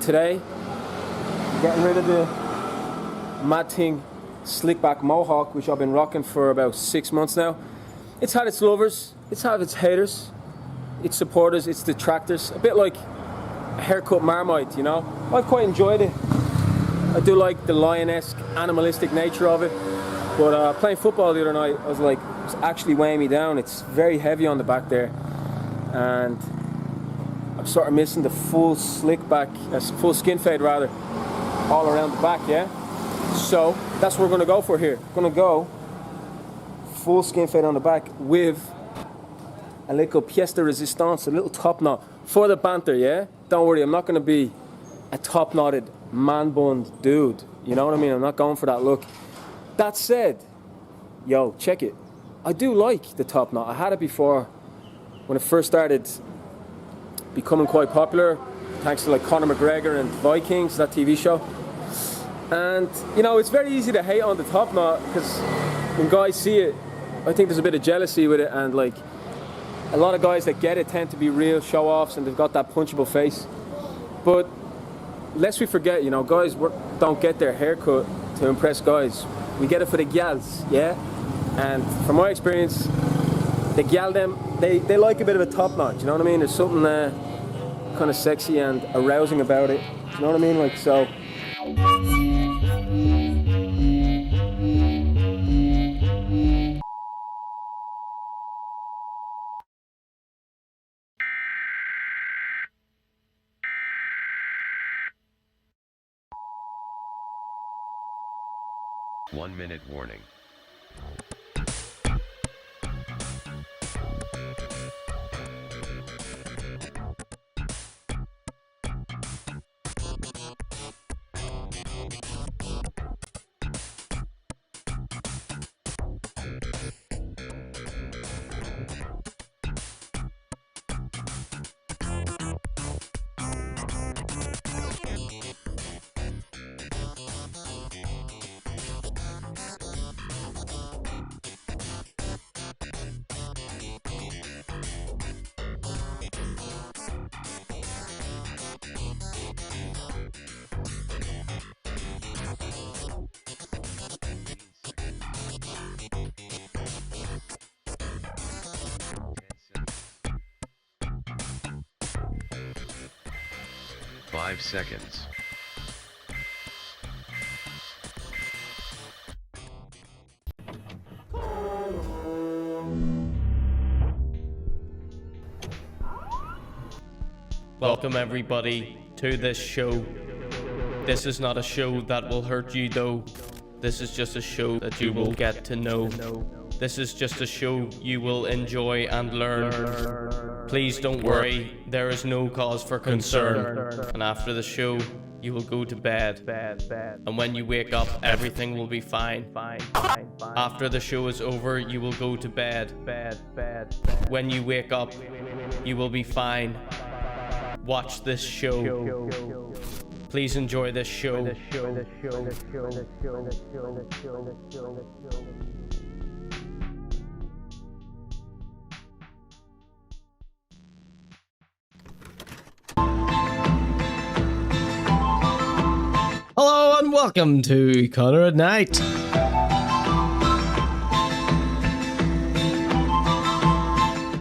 today, getting rid of the mad thing slick back mohawk, which I've been rocking for about 6 months now. It's had its lovers, it's had its haters, its supporters, its detractors. A bit like a haircut Marmite, you know. I've quite enjoyed it. I do like the lion-esque, animalistic nature of it. But playing football the other night, I was like, it's actually weighing me down. It's very heavy on the back there, and I'm sort of missing the full slick back, full skin fade rather, all around the back, yeah? So that's what we're gonna go for here. We're gonna go full skin fade on the back with a little pièce de résistance, a little top knot for the banter, yeah? Don't worry, I'm not gonna be a top knotted man bun dude, you know what I mean? I'm not going for that look. That said, yo, check it. I do like the top knot. I had it before when it first started becoming quite popular, thanks to like Conor McGregor and Vikings, that TV show. And you know, it's very easy to hate on the top knot because when guys see it, I think there's a bit of jealousy with it, and like a lot of guys that get it tend to be real show-offs and they've got that punchable face. But lest we forget, you know, guys don't get their haircut to impress guys. We get it for the gyals, yeah? And from my experience, the gyal they like a bit of a top knot, you know what I mean? There's something kind of sexy and arousing about it, you know what I mean? Like, so. One-minute warning. Five seconds. Welcome everybody to this show. This is not a show that will hurt you though. This is just a show that you will get to know. This is just a show you will enjoy and learn. Please don't worry, there is no cause for concern. And after the show, you will go to bed. And when you wake up, everything will be fine. After the show is over, you will go to bed. When you wake up, you will be fine. Watch this show. Please enjoy this show. Hello and welcome to Conor at Night.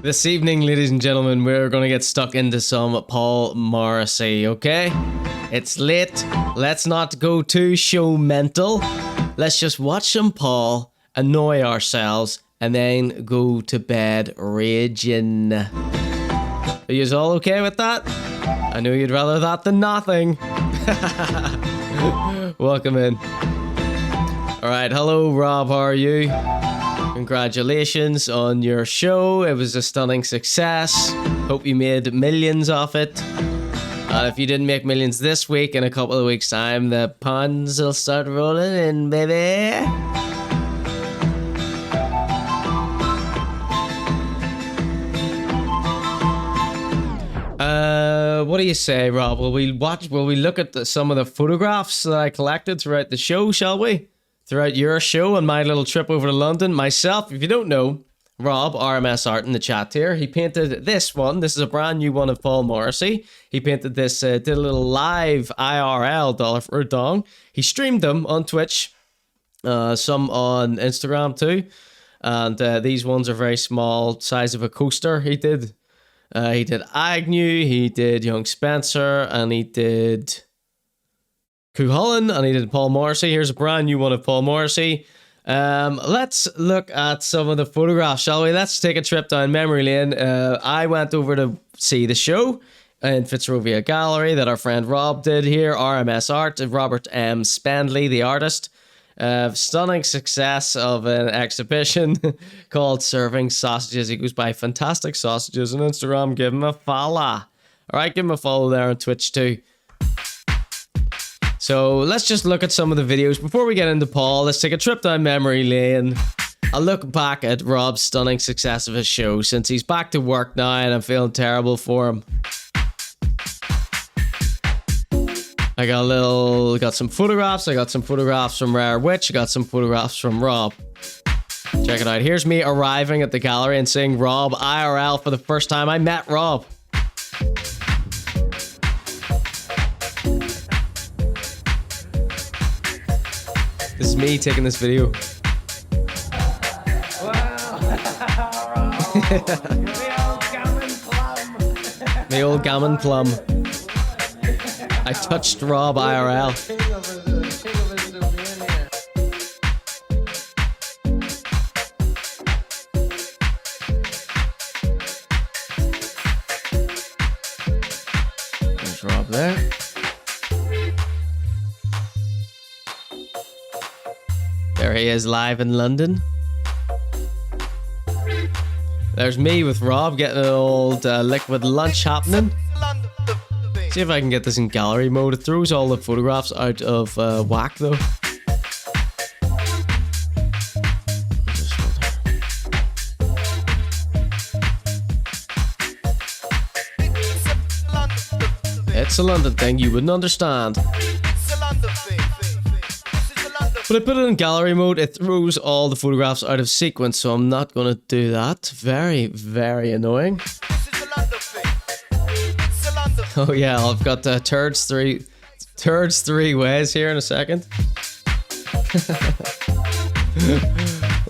This evening, ladies and gentlemen, we're going to get stuck into some Paul Morrissey, okay? It's late. Let's not go too show mental. Let's just watch some Paul, annoy ourselves, and then go to bed raging. Are you all okay with that? I know you'd rather that than nothing. Welcome in. Alright, hello Rob, how are you? Congratulations on your show. It was a stunning success. Hope you made millions off it. And if you didn't make millions this week, in a couple of weeks' time, the puns will start rolling in, baby. What do you say, Rob? Will we look at some of the photographs that I collected throughout the show, shall we? Throughout your show and my little trip over to London. Myself, if you don't know, Rob, RMS Art, in the chat here. He painted this one. This is a brand new one of Paul Morrissey. He painted this, did a little live IRL dollar for a dong. He streamed them on Twitch, some on Instagram too. And these ones are very small, size of a coaster. He did Agnew, he did Young Spencer, and he did Cuchulainn, and he did Paul Morrissey. Here's a brand new one of Paul Morrissey. Let's look at some of the photographs, shall we? Let's take a trip down memory lane. I went over to see the show in Fitzrovia Gallery that our friend Rob did here. RMS Art, Robert M. Spendley, the artist. Stunning success of an exhibition called Serving Sausages. He goes by Fantastic Sausages on Instagram. Give him a follow. Alright, give him a follow there on Twitch too. So let's just look at some of the videos. Before we get into Paul, let's take a trip down memory lane. I'll look back at Rob's stunning success of his show since he's back to work now and I'm feeling terrible for him. I got some photographs. I got some photographs from Rare Witch. I got some photographs from Rob. Check it out. Here's me arriving at the gallery and seeing Rob IRL for the first time. I met Rob. This is me taking this video. Wow. The old gammon plum. I touched Rob IRL. There's Rob there. There he is live in London. There's me with Rob getting an old liquid lunch happening. See if I can get this in gallery mode. It throws all the photographs out of whack though. It's a London thing, you wouldn't understand. But I put it in gallery mode, it throws all the photographs out of sequence, so I'm not going to do that. Very, very annoying. Oh yeah, I've got turds three ways here in a second.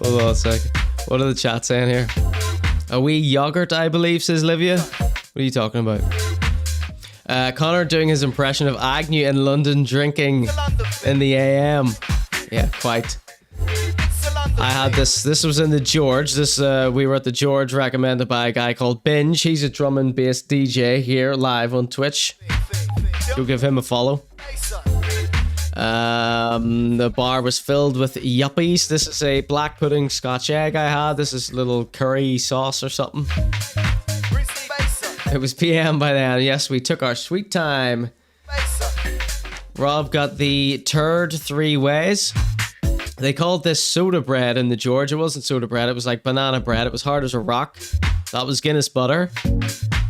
Hold on a second. What are the chats saying here? A wee yogurt, I believe, says Livia. What are you talking about? Conor doing his impression of Agnew in London drinking in the AM. Yeah, quite. I had this was in the George. We were at the George, recommended by a guy called Binge. He's a drum and bass DJ here live on Twitch. Go give him a follow. The bar was filled with yuppies. This is a black pudding scotch egg I had. This is a little curry sauce or something. It was PM by then. Yes, we took our sweet time. Rob got the turd three ways. They called this soda bread in the George. It wasn't soda bread, it was like banana bread. It was hard as a rock. That was Guinness butter.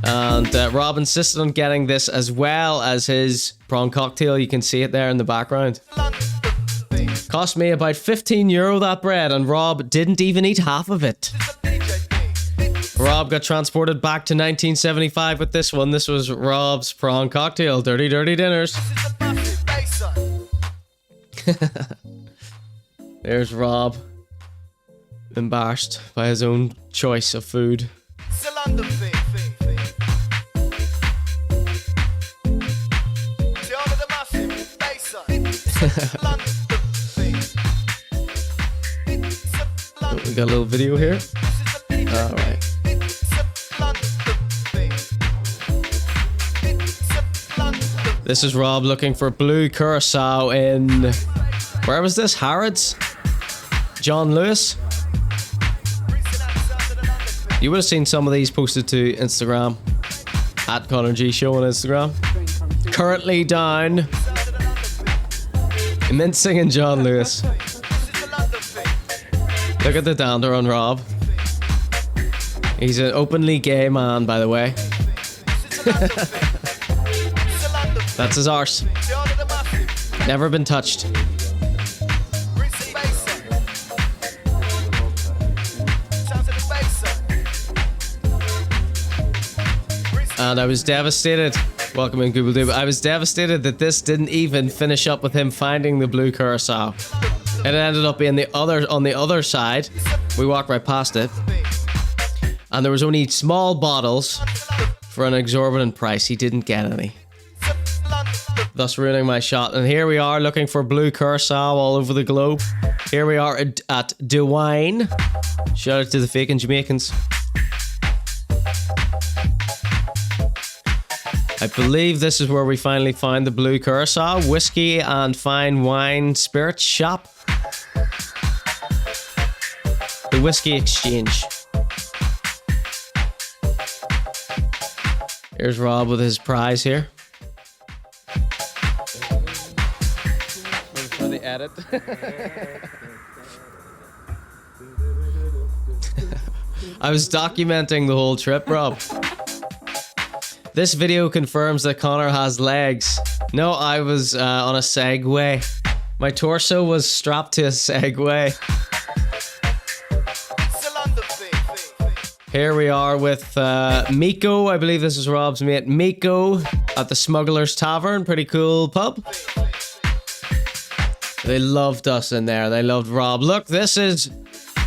And Rob insisted on getting this as well as his prawn cocktail. You can see it there in the background. Cost me about €15 that bread, and Rob didn't even eat half of it. Rob got transported back to 1975 with this one. This was Rob's prawn cocktail. Dirty, dirty dinners. There's Rob, embarrassed by his own choice of food. Oh, we got a little video here. Alright. This is Rob looking for blue curacao in... Where was this? Harrods? John Lewis? You would have seen some of these posted to Instagram. At Conor G Show on Instagram. Currently down. Mincing and John Lewis. Look at the dander on Rob. He's an openly gay man, by the way. That's his arse. Never been touched. and I was devastated. Welcome in, Google Doob. I was devastated that this didn't even finish up with him finding the blue curacao. It ended up being on the other side. We walked right past it, and there was only small bottles for an exorbitant price. He didn't get any, thus ruining my shot. And here we are looking for blue curacao all over the globe. Here we are at DeWine. Shout out to the faking Jamaicans. I believe this is where we finally find the blue curacao. Whiskey and fine wine spirits shop. The Whiskey Exchange. Here's Rob with his prize here. For the edit. I was documenting the whole trip, Rob. This video confirms that Conor has legs. No, I was on a Segway. My torso was strapped to a Segway. Here we are with Miko. I believe this is Rob's mate Miko at the Smuggler's Tavern. Pretty cool pub. They loved us in there. They loved Rob. Look, this is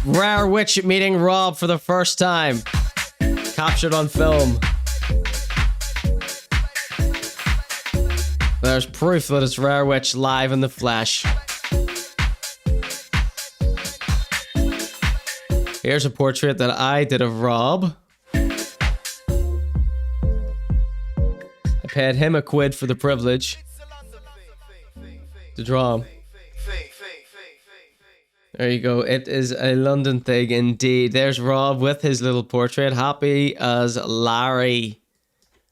Rare Witch meeting Rob for the first time. Captured on film. There's proof that it's Rare Witch live in the flesh. Here's a portrait that I did of Rob. I paid him £1 for the privilege to draw him. There you go. It is a London thing indeed. There's Rob with his little portrait. Happy as Larry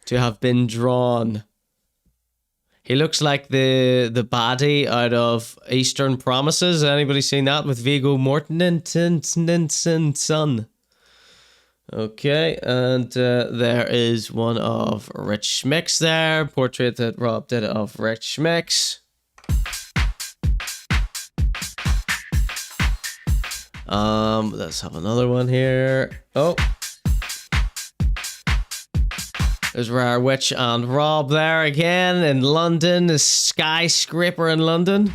to have been drawn. He looks like the baddie out of Eastern Promises. Anybody seen that with Viggo Mortensen's son? Okay, and there is one of Rich Schmicks there. Portrait that Rob did of Rich Schmicks. Let's have another one here. Oh. There's Rare Witch and Rob there again in London, the skyscraper in London.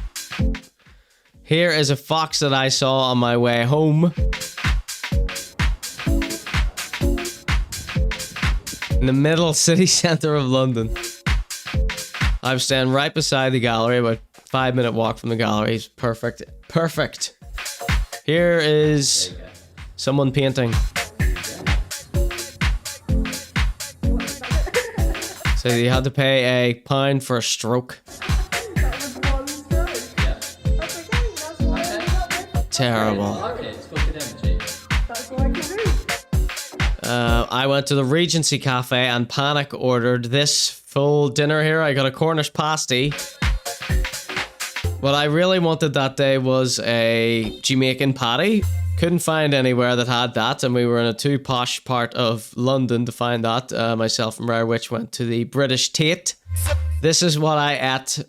Here is a fox that I saw on my way home. In the middle city centre of London. I'm standing right beside the gallery, about 5-minute walk from the gallery. It's perfect. Perfect. Here is someone painting. So you had to pay £1 for a stroke. Terrible. I went to the Regency Cafe and panic ordered this full dinner here. I got a Cornish pasty. What I really wanted that day was a Jamaican patty. Couldn't find anywhere that had that, and we were in a too posh part of London to find that. Myself and Rare Witch went to the British Tate. This is what I ate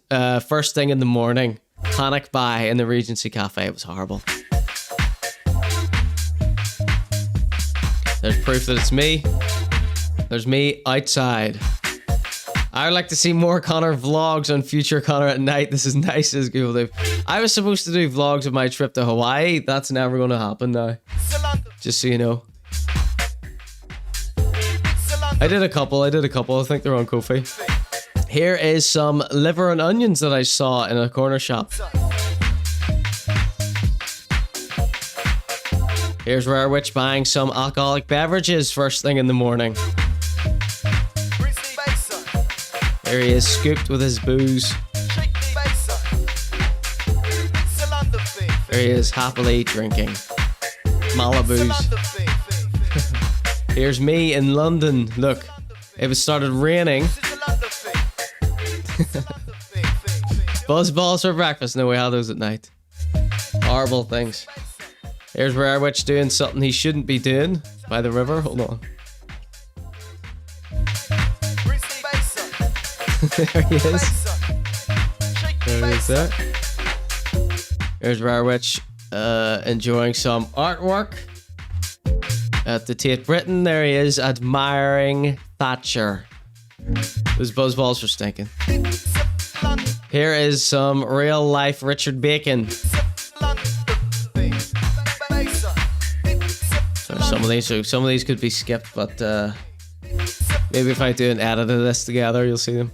first thing in the morning. Panic buy in the Regency Cafe. It was horrible. There's proof that it's me. There's me outside. I would like to see more Conor vlogs on future Conor at night. This is nice as Google Dave. I was supposed to do vlogs of my trip to Hawaii. That's never going to happen now. Just so you know. I did a couple. I think they're on Ko-fi. Here is some liver and onions that I saw in a corner shop. Here's Rare Witch buying some alcoholic beverages first thing in the morning. There he is, scooped with his booze. There he is, happily drinking Malibus. Here's me in London. Look, it started raining. Buzzballs for breakfast. No, we had those at night. Horrible things. Here's Rare Witch doing something he shouldn't be doing by the river. Hold on. There he is. There he is there. Here's Rare Witch enjoying some artwork at the Tate Britain. There he is admiring Thatcher. Those buzz balls were stinking. Here is some real life Richard Bacon. So some of these could be skipped, but maybe if I do an edit of this together, you'll see them.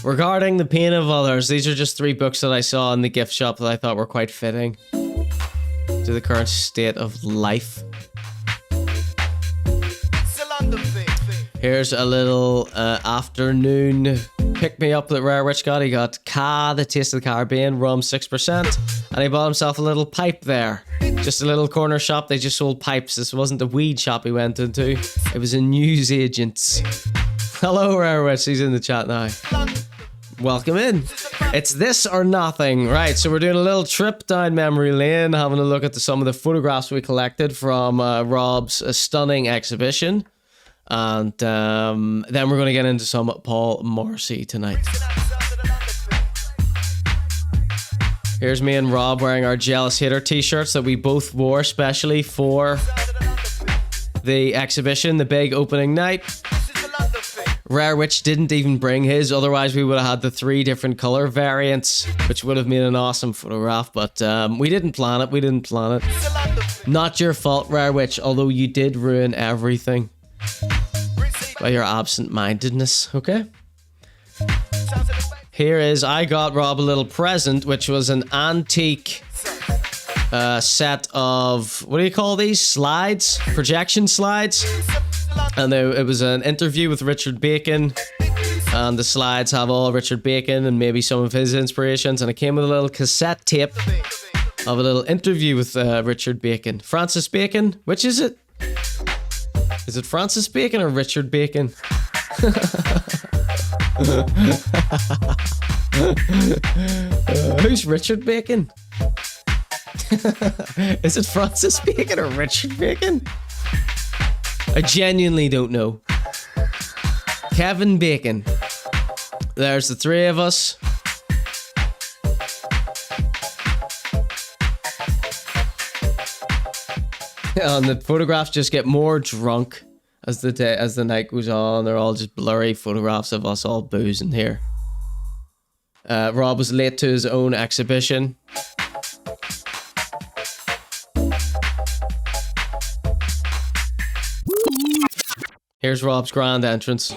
Regarding the pain of others, these are just 3 books that I saw in the gift shop that I thought were quite fitting to the current state of life. Here's a little afternoon pick-me-up that Rare Witch got. He got The Taste of the Caribbean, rum 6%, and he bought himself a little pipe there. Just a little corner shop, they just sold pipes. This wasn't a weed shop he went into. It was a newsagent's. Hello, Rare Witch, he's in the chat now. Welcome in. It's this or nothing. Right, so we're doing a little trip down memory lane, having a look at some of the photographs we collected from Rob's stunning exhibition. And then we're going to get into some Paul Morrissey tonight. Here's me and Rob wearing our Jealous Hater t-shirts that we both wore specially for the exhibition, the big opening night. Rare Witch didn't even bring his, otherwise we would have had the 3 different color variants, which would have made an awesome photograph, but we didn't plan it. Not your fault, Rare Witch, although you did ruin everything by your absent-mindedness, okay? Here is, I got Rob a little present, which was an antique set of, what do you call these? Slides? Projection slides? And it was an interview with Richard Bacon, and the slides have all Richard Bacon and maybe some of his inspirations, and it came with a little cassette tape of a little interview with Richard Bacon. Francis Bacon? Which is it? Is it Francis Bacon or Richard Bacon? Who's Richard Bacon? Is it Francis Bacon or Richard Bacon? I genuinely don't know. Kevin Bacon. There's the 3 of us. And the photographs just get more drunk as the night goes on. They're all just blurry photographs of us all boozing here. Rob was late to his own exhibition. Here's Rob's grand entrance.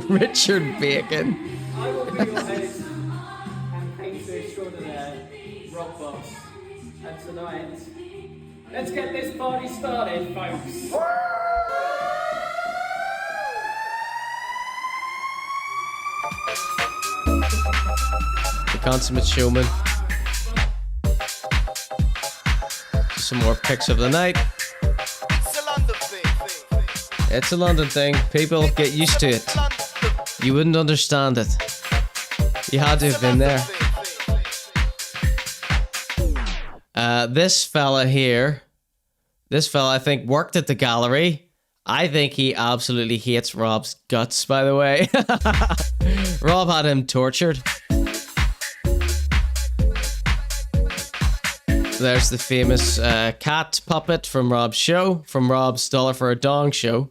Richard Bacon. I will be your host and painter extraordinaire, Rob Boss. And tonight, let's get this party started, folks. The consummate showman. Some more pics of the night. It's a London thing. People, get used to it. You wouldn't understand it. You had to have been there. This fella here, I think worked at the gallery. I think he absolutely hates Rob's guts, by the way. Rob had him tortured. There's the famous cat puppet from Rob's show, from Rob's Dollar for a Dong show.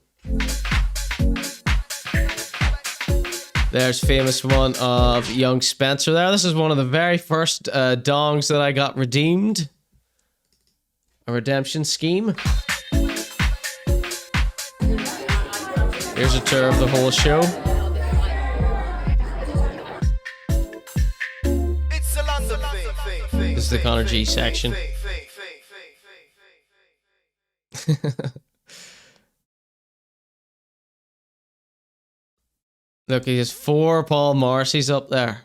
There's famous one of young Spencer there. This is one of the very first dongs that I got redeemed. A redemption scheme. Here's a tour of the whole show. This is the Conor G section. Look, he has 4 Paul Morrisseys up there.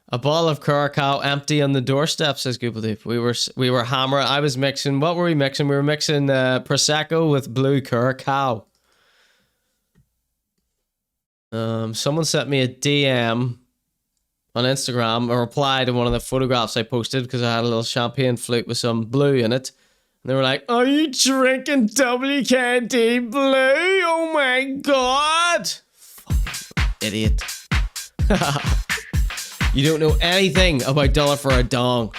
A bottle of Curacao empty on the doorstep, says Goobledeep. We were hammering. I was mixing. What were we mixing? We were mixing Prosecco with blue Curacao. Someone sent me a DM on Instagram, a reply to one of the photographs I posted because I had a little champagne flute with some blue in it. And they were like, "Are you drinking WKD Blue? Oh my god!" Fucking idiot. You don't know anything about dollar for a dong.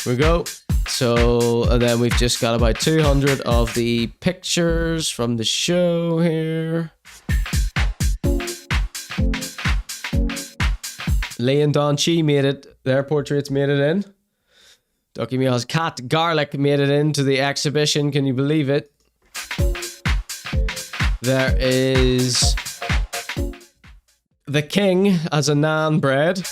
Here we go. So, and then we've just got about 200 of the pictures from the show here. Lee and Don Chi made it. Their portraits made it in. Ducky Meal's cat Garlic made it into the exhibition. Can you believe it? There is the king as a naan bread.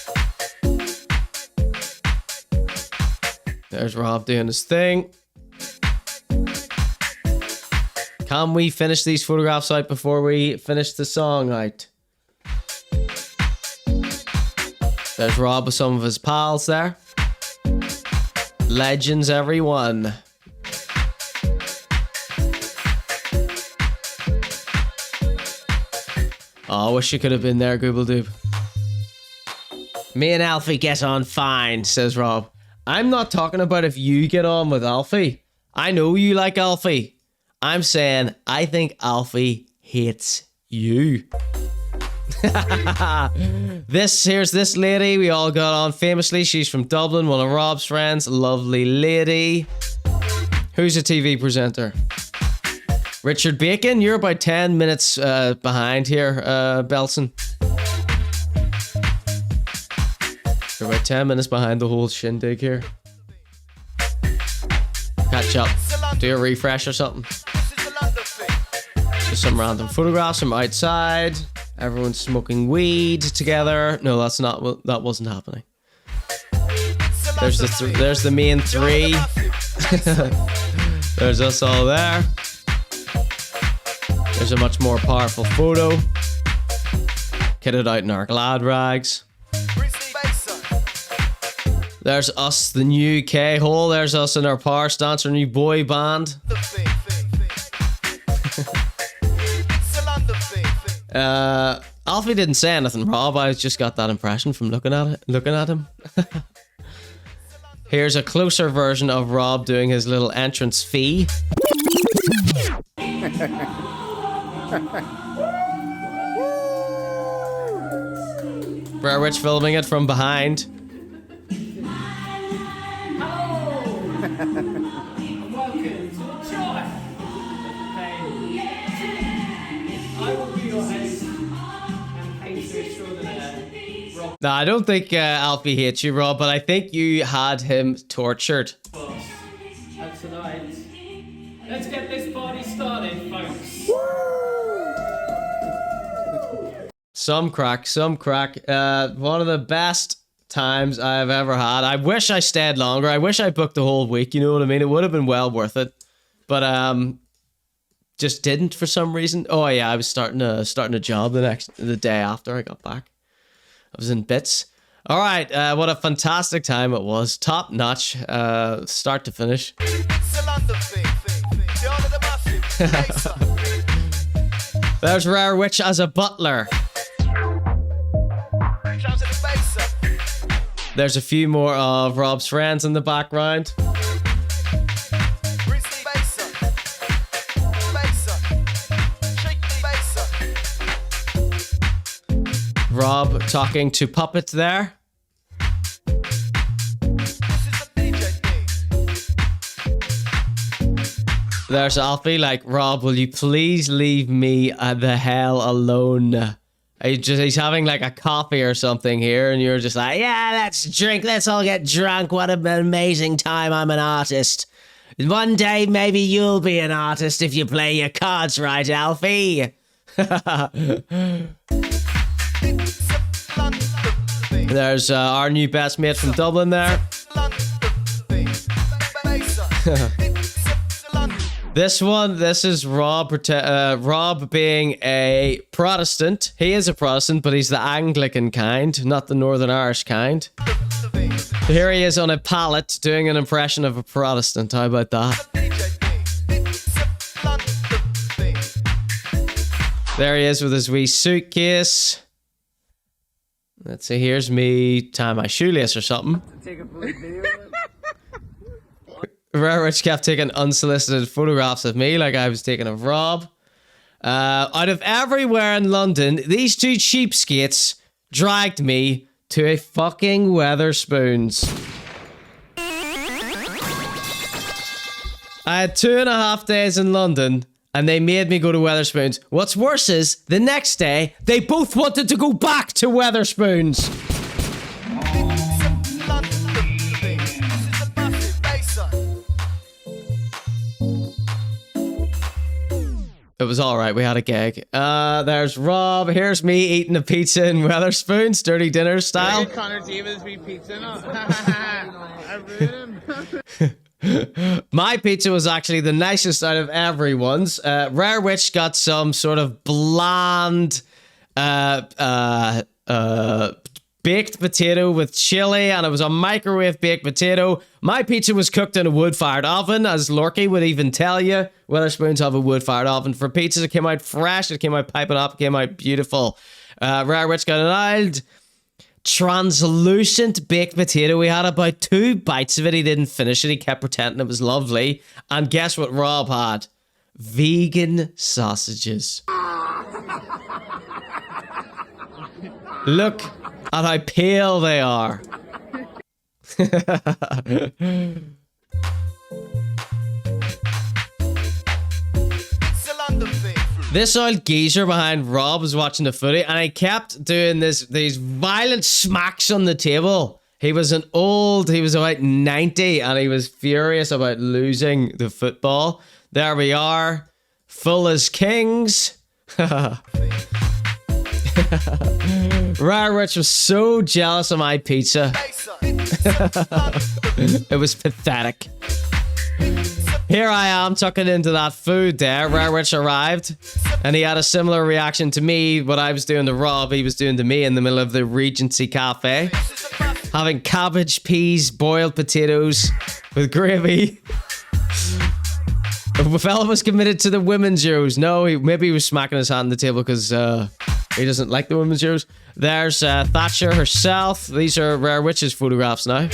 There's Rob doing his thing. Can we finish these photographs out before we finish the song out? There's Rob with some of his pals there. Legends, everyone. Oh, I wish you could have been there, Google Doob. Me and Alfie get on fine, says Rob. I'm not talking about if you get on with Alfie. I know you like Alfie. I'm saying I think Alfie hates you. Here's this lady we all got on famously. She's from Dublin, one of Rob's friends. Lovely lady. Who's a TV presenter? Richard Bacon, you're about 10 minutes behind here, Belson. You're about 10 minutes behind the whole shindig here. Catch up. Do a refresh or something. Just some random photographs from outside. Everyone's smoking weed together. No, that wasn't happening. There's the main three. There's us all there. There's a much more powerful photo. Kitted out in our glad rags. There's us, the new K-hole. There's us in our power stance, our new boy band. Alfie didn't say anything, Rob. I just got that impression from looking at him. Here's a closer version of Rob doing his little entrance fee. Rare Witch filming it from behind. No, I don't think Alfie hates you, Rob, but I think you had him tortured. And tonight, let's get this party started, folks. Some crack. One of the best times I've ever had. I wish I stayed longer. I wish I booked the whole week, you know what I mean? It would have been well worth it. But just didn't for some reason. Oh yeah, I was starting a job the day after I got back. I was in bits. All right, what a fantastic time it was. Top notch, start to finish. There's Rare Witch as a butler. There's a few more of Rob's friends in the background. Rob talking to Puppet there. There's Alfie like, Rob, will you please leave me the hell alone? He's having like a coffee or something here, and you're just like, yeah, let's drink, let's all get drunk. What an amazing time. I'm an artist. One day maybe you'll be an artist if you play your cards right, Alfie. There's our new best mate from Dublin there. This is Rob. Rob being a Protestant. He is a Protestant, but he's the Anglican kind, not the Northern Irish kind. Here he is on a pallet doing an impression of a Protestant. How about that? There he is with his wee suitcase. Let's see, here's me tying my shoelace or something. Rare Rich kept taking unsolicited photographs of me like I was taking of Rob. Out of everywhere in London, these two cheapskates dragged me to a fucking Weatherspoons. I had 2.5 days in London and they made me go to Weatherspoons. What's worse is, the next day, they both wanted to go back to Weatherspoons. It was alright, we had a gig. There's Rob. Here's me eating a pizza in Weatherspoons, dirty dinner style. Conor Davis be pizza now. I ruined him. My pizza was actually the nicest out of everyone's. Rare Witch got some sort of bland baked potato with chili, and it was a microwave baked potato. My pizza was cooked in a wood-fired oven, as Lorky would even tell you. Weatherspoons have a wood-fired oven for pizzas. It came out fresh, it came out piping up, it came out beautiful. Rare Witch got an old translucent baked potato. He had about 2 bites of it. He didn't finish it. He kept pretending it was lovely. And guess what Rob had? Vegan sausages. Look at how pale they are. This old geezer behind Rob was watching the footy, and he kept doing these violent smacks on the table. He was about 90, and he was furious about losing the football. There we are, full as kings. Rare Rich was so jealous of my pizza. It was pathetic. Here I am tucking into that food there. Rare Rich arrived, and he had a similar reaction to me. What I was doing to Rob, he was doing to me in the middle of the Regency Cafe. Having cabbage, peas, boiled potatoes with gravy. The fella was committed to the women's Euros. No, maybe he was smacking his hand on the table because he doesn't like the women's Euros. There's Thatcher herself. These are Rare Witch's photographs now.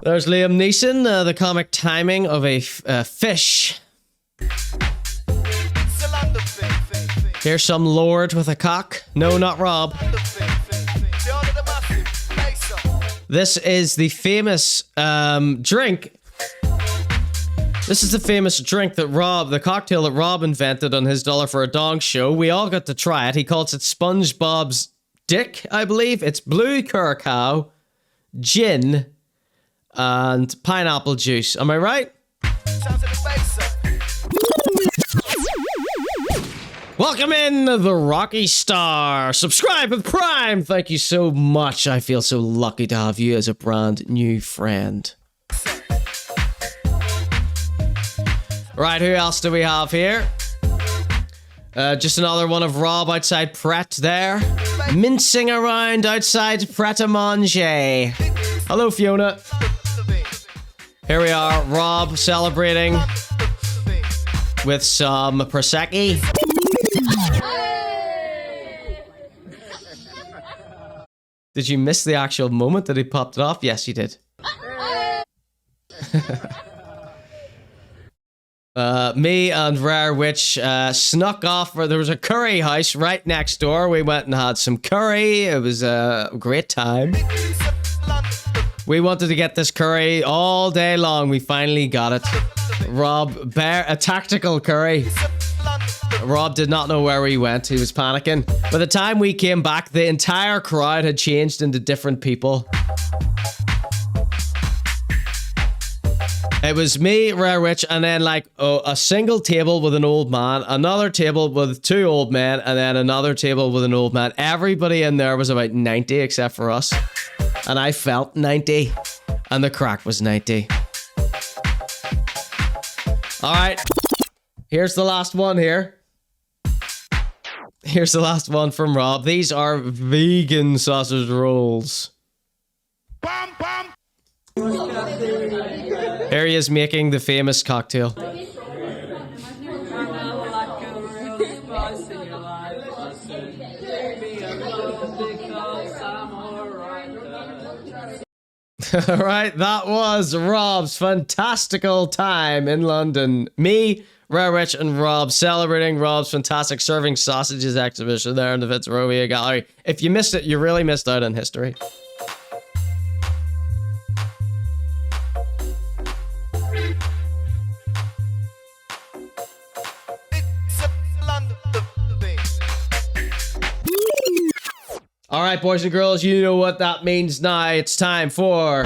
There's Liam Neeson, the comic timing of a fish. Here's some lord with a cock. No, not Rob. This is the famous drink. This is the famous drink that the cocktail that Rob invented on his $1 for a Dong show. We all got to try it. He calls it SpongeBob's Dick, I believe. It's blue curacao, gin, and pineapple juice. Am I right? Welcome in, the Rocky Star. Subscribe with Prime. Thank you so much. I feel so lucky to have you as a brand new friend. Right, who else do we have here? Just another one of Rob outside Pret there. Mincing around outside Pret-a-Manger. Hello, Fiona. Here we are, Rob celebrating with some Prosecco. Did you miss the actual moment that he popped it off? Yes, you did. Me and Rare Witch snuck off where there was a curry house right next door. We went and had some curry. It was a great time. We wanted to get this curry all day long. We finally got it. Rob, a tactical curry. Rob did not know where we went. He was panicking. By the time we came back, the entire crowd had changed into different people. It was me, Rare Witch, and then like a single table with an old man, another table with 2 old men, and then another table with an old man. Everybody in there was about 90 except for us. And I felt 90. And the crack was 90. Alright. Here's the last one here. Here's the last one from Rob. These are vegan sausage rolls. Bam, bam. Here he is making the famous cocktail. All right, that was Rob's fantastical time in London. Me, Rarewitch, and Rob celebrating Rob's fantastic serving sausages exhibition there in the Fitzrovia Gallery. If you missed it, you really missed out on history. All right, boys and girls, you know what that means now. It's time for...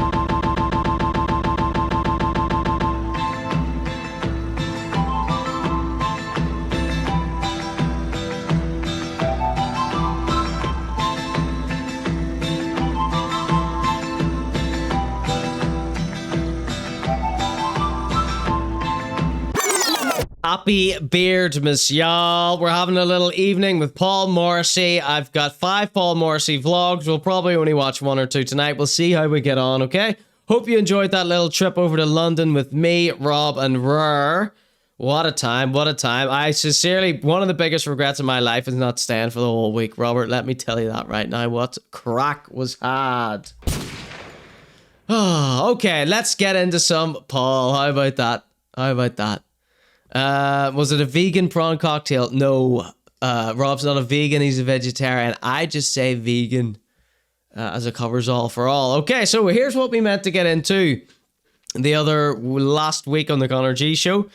Happy Beardmas, y'all. We're having a little evening with Paul Morrissey. I've got 5 Paul Morrissey vlogs. We'll probably only watch 1 or 2 tonight. We'll see how we get on, okay? Hope you enjoyed that little trip over to London with me, Rob, and Rur. What a time, what a time. I sincerely, one of the biggest regrets in my life is not staying for the whole week, Robert. Let me tell you that right now. What crack was had. Oh, okay, let's get into some Paul. How about that? How about that? Was it a vegan prawn cocktail? No, Rob's not a vegan, he's a vegetarian. I just say vegan as it covers all for all. Okay, so here's what we meant to get into the other last week on the Conor G show.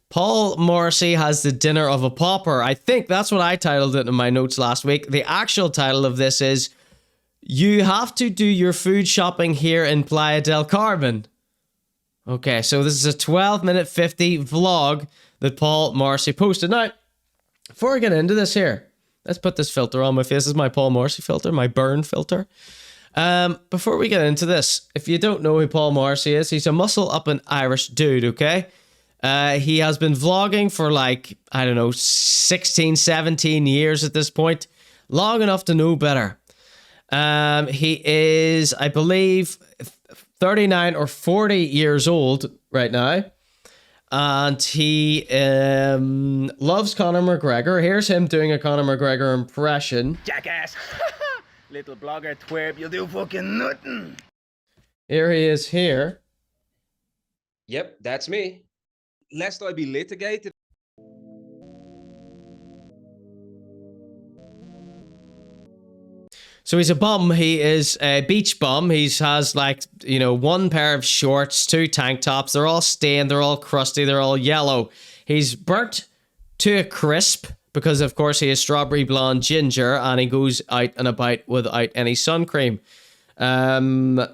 Paul Morrissey has the dinner of a pauper. I think that's what I titled it in my notes last week. The actual title of this is, you have to do your food shopping here in Playa del Carmen. Okay, so this is a 12-minute 50 vlog that Paul Morrissey posted. Now, before I get into this here, let's put this filter on my face. This is my Paul Morrissey filter, my burn filter. Before we get into this, if you don't know who Paul Morrissey is, he's a muscle-up-and Irish dude, okay? He has been vlogging for like, I don't know, 16, 17 years at this point. Long enough to know better. He is, I believe, 39 or 40 years old right now. And he loves Conor McGregor. Here's him doing a Conor McGregor impression. Jackass. Little blogger twerp, you'll do fucking nothing. Here he is here. Yep, that's me. Lest I be litigated. So he's a bum. He is a beach bum. He has like, you know, 1 pair of shorts, 2 tank tops. They're all stained. They're all crusty. They're all yellow. He's burnt to a crisp because, of course, he is strawberry blonde ginger and he goes out and about without any sun cream. Episode,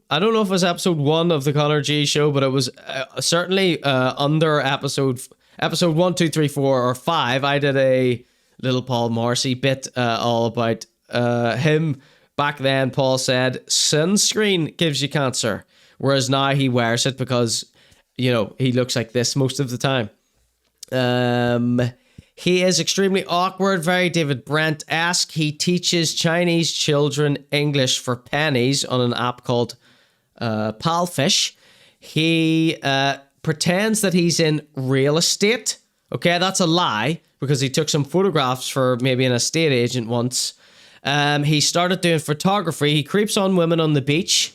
I don't know if it was episode 1 of the Conor G show, but it was certainly under episode 1, 2, 3, 4, or 5. I did a little Paul Morrissey bit all about him. Back then, Paul said, sunscreen gives you cancer. Whereas now he wears it because, you know, he looks like this most of the time. He is extremely awkward, very David Brent-esque. He teaches Chinese children English for pennies on an app called Palfish. He pretends that he's in real estate. Okay, that's a lie, because he took some photographs for maybe an estate agent once. He started doing photography. He creeps on women on the beach.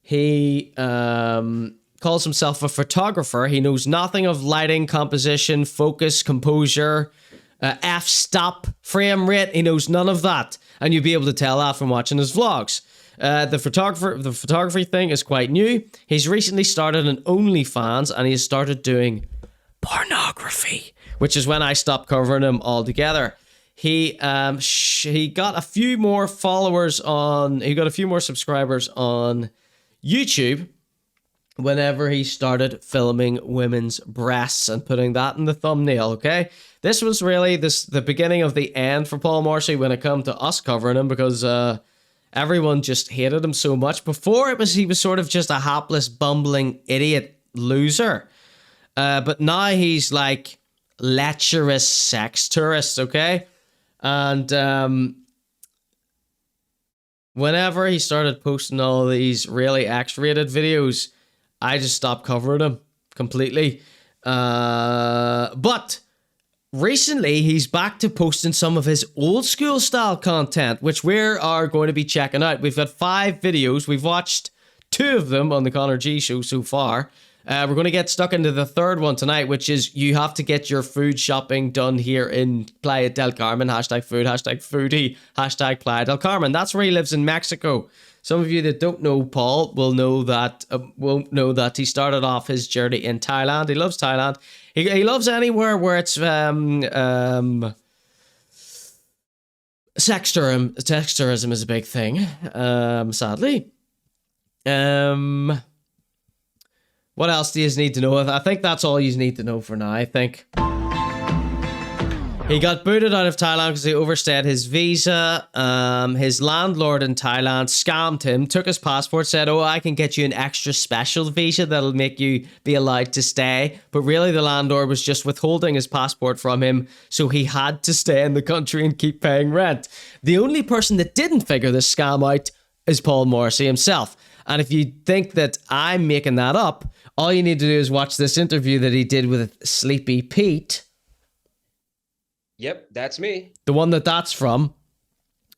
He calls himself a photographer. He knows nothing of lighting, composition, focus, composure, f-stop, frame rate. He knows none of that. And you'll be able to tell that from watching his vlogs. The photography thing is quite new. He's recently started an OnlyFans and he has started doing pornography, which is when I stopped covering him altogether. He got a few more followers on, he got a few more subscribers on YouTube whenever he started filming women's breasts and putting that in the thumbnail, okay? This was really the beginning of the end for Paul Morrissey when it come to us covering him, because everyone just hated him so much. Before he was sort of just a hapless, bumbling idiot loser. But now he's like lecherous sex tourist, okay? And whenever he started posting all these really X-rated videos, I just stopped covering him completely. But recently he's back to posting some of his old school style content, which we are going to be checking out. We've got 5 videos. We've watched 2 of them on the Conor G show so far. We're going to get stuck into the 3rd one tonight, which is you have to get your food shopping done here in Playa del Carmen. Hashtag food, hashtag foodie, hashtag Playa del Carmen. That's where he lives in Mexico. Some of you that don't know Paul will know that he started off his journey in Thailand. He loves Thailand. He loves anywhere where it's sex tourism is a big thing. Sadly. What else do you need to know? I think that's all you need to know for now, I think. He got booted out of Thailand because he overstayed his visa. His landlord in Thailand scammed him, took his passport, said, oh, I can get you an extra special visa that'll make you be allowed to stay. But really, the landlord was just withholding his passport from him, so he had to stay in the country and keep paying rent. The only person that didn't figure this scam out is Paul Morrissey himself. And if you think that I'm making that up, all you need to do is watch this interview that he did with Sleepy Pete. Yep, that's me. The one that's from.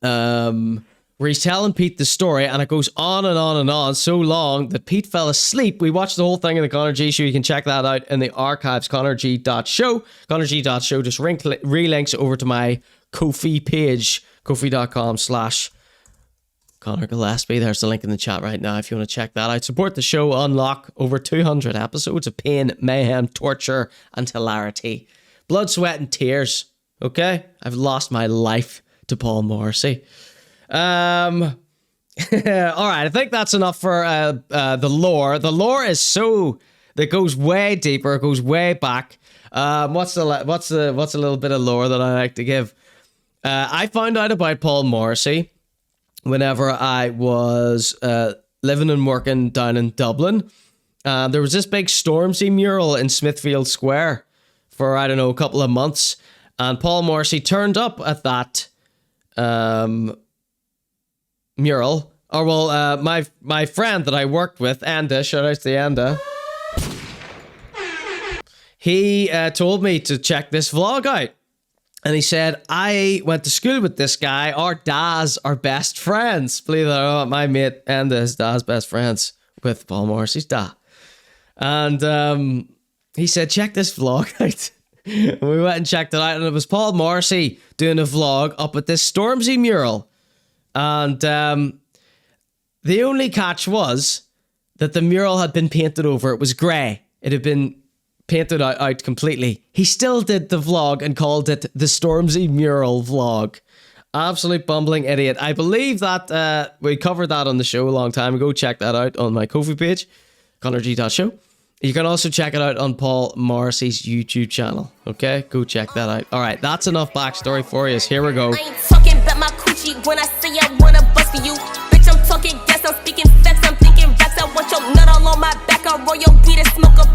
Where he's telling Pete the story, and it goes on and on and on so long that Pete fell asleep. We watched the whole thing in the Conor G show. You can check that out in the archives, conorg.show. Conorg.show just relinks over to my Ko-fi page, kofi.com/Conor Gillespie. There's the link in the chat right now if you want to check that out. Support the show, unlock over 200 episodes of pain, mayhem, torture, and hilarity. Blood, sweat, and tears. Okay? I've lost my life to Paul Morrissey. Alright, I think that's enough for the lore. The lore is that goes way deeper, it goes way back. What's a little bit of lore that I like to give? I found out about Paul Morrissey whenever I was living and working down in Dublin. There was this big Stormzy mural in Smithfield Square for, I don't know, a couple of months. And Paul Morrissey turned up at that mural. Or, well, my friend that I worked with, Anda, shout out to Anda. He told me to check this vlog out. And he said, I went to school with this guy. Our dads are best friends. Believe it or not, my mate Anda is dad's best friends with Paul Morrissey's dad. And he said, check this vlog out. And we went and checked it out, and it was Paul Morrissey doing a vlog up at this Stormzy mural. And the only catch was that the mural had been painted over. It was grey. It had been painted out completely. He still did the vlog and called it the Stormzy mural vlog. Absolute bumbling idiot. I believe that we covered that on the show a long time ago. Check that out on my Ko-fi page, conorg.show. You can also check it out on Paul Morrissey's YouTube channel. Okay, go check that out. All right, that's enough backstory for you. Here we go. I ain't talking about my coochie when I say I wanna bust for you. Bitch, I'm talking gas, I'm speaking facts, I'm thinking rats. I want your nut all on my back. I roll your weed and smoke a